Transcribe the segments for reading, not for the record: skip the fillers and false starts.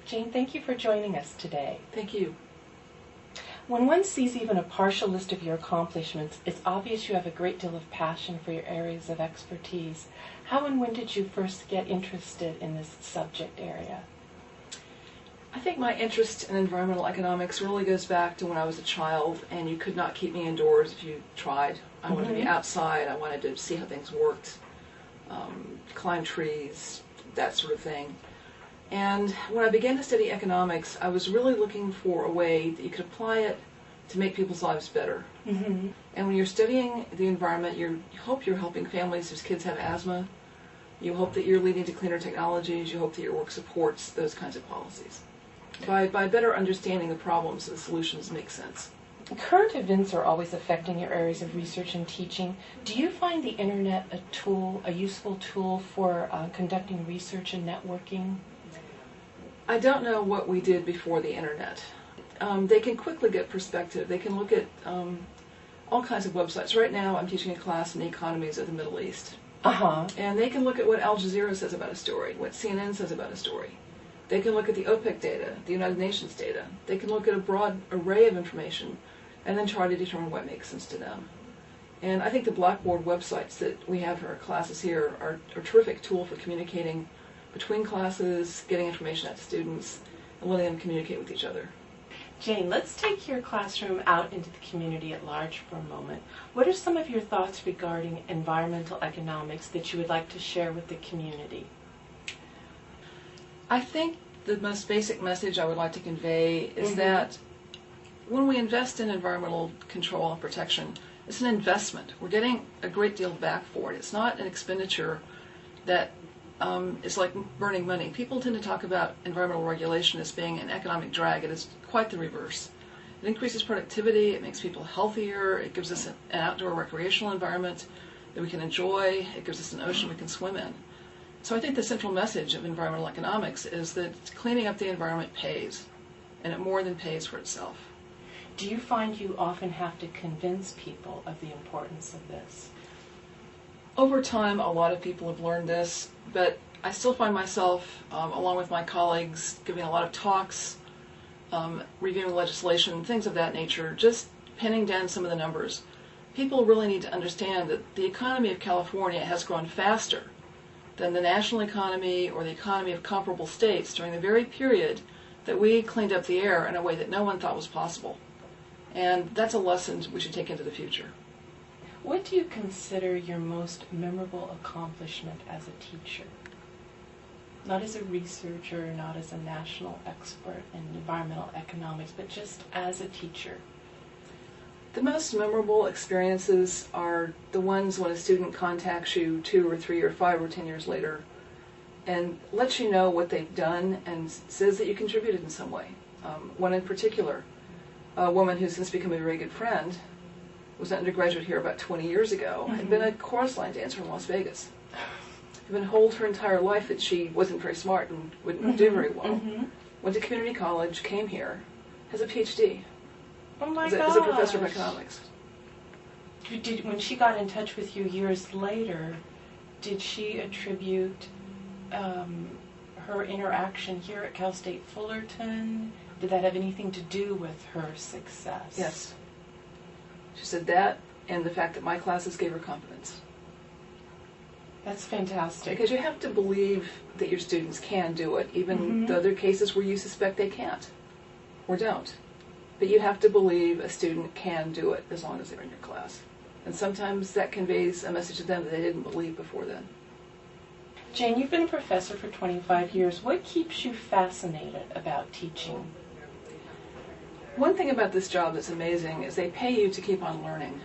Jane, thank you for joining us today. Thank you. When one sees even a partial list of your accomplishments, it's obvious you have a great deal of passion for your areas of expertise. How and when did you first get interested in this subject area? I think my interest in environmental economics really goes back to when I was a child, and you could not keep me indoors if you tried. I wanted to be outside. I wanted to see how things worked, climb trees, that sort of thing. And when I began to study economics, I was really looking for a way that you could apply it to make people's lives better. And when you're studying the environment, you hope you're helping families whose kids have asthma. You hope that you're leading to cleaner technologies. You hope that your work supports those kinds of policies. By better understanding the problems, the solutions make sense. Current events are always affecting your areas of research and teaching. Do you find the internet a useful tool for conducting research and networking? I don't know what we did before the internet. They can quickly get perspective. They can look at all kinds of websites. Right now I'm teaching a class in the economies of the Middle East. And they can look at what Al Jazeera says about a story, what CNN says about a story. They can look at the OPEC data, the United Nations data. They can look at a broad array of information and then try to determine what makes sense to them. And I think the Blackboard websites that we have for our classes here are a terrific tool for communicating between classes, getting information out to students, and letting them communicate with each other. Jane, let's take your classroom out into the community at large for a moment. What are some of your thoughts regarding environmental economics that you would like to share with the community? I think the most basic message I would like to convey is that when we invest in environmental control and protection, it's an investment. We're getting a great deal back for it. It's not an expenditure that is like burning money. People tend to talk about environmental regulation as being an economic drag. It is quite the reverse. It increases productivity, it makes people healthier, it gives us an outdoor recreational environment that we can enjoy, it gives us an ocean we can swim in. So I think the central message of environmental economics is that cleaning up the environment pays, and it more than pays for itself. Do you find you often have to convince people of the importance of this? Over time, a lot of people have learned this, but I still find myself, along with my colleagues, giving a lot of talks, reviewing legislation, things of that nature, just pinning down some of the numbers. People really need to understand that the economy of California has grown faster than the national economy or the economy of comparable states during the very period that we cleaned up the air in a way that no one thought was possible. And that's a lesson we should take into the future. What do you consider your most memorable accomplishment as a teacher? Not as a researcher, not as a national expert in environmental economics, but just as a teacher. The most memorable experiences are the ones when a student contacts you 2 or 3 or 5 or 10 years later and lets you know what they've done and says that you contributed in some way. One in particular, a woman who's since become a very good friend, was an undergraduate here about 20 years ago, had been a chorus line dancer in Las Vegas. Had been told her entire life that she wasn't very smart and wouldn't do very well. Went to community college, came here, has a PhD. Oh my gosh. As a professor of economics. When she got in touch with you years later, did she attribute her interaction here at Cal State Fullerton? Did that have anything to do with her success? Yes. She said that and the fact that my classes gave her confidence. That's fantastic. Because you have to believe that your students can do it, even though there are cases where you suspect they can't or don't. But you have to believe a student can do it as long as they're in your class. And sometimes that conveys a message to them that they didn't believe before then. Jane, you've been a professor for 25 years. What keeps you fascinated about teaching? One thing about this job that's amazing is they pay you to keep on learning.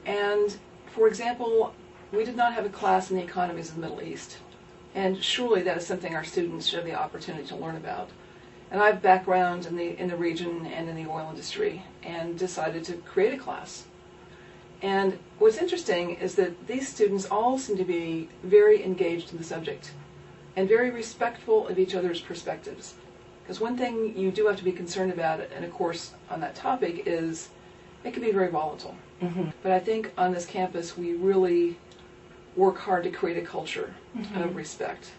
And, for example, we did not have a class in the economies of the Middle East. And surely that is something our students should have the opportunity to learn about. And I have background in the region and in the oil industry and decided to create a class. And what's interesting is that these students all seem to be very engaged in the subject and very respectful of each other's perspectives. Because one thing you do have to be concerned about in a course on that topic is it can be very volatile. But I think on this campus we really work hard to create a culture of respect.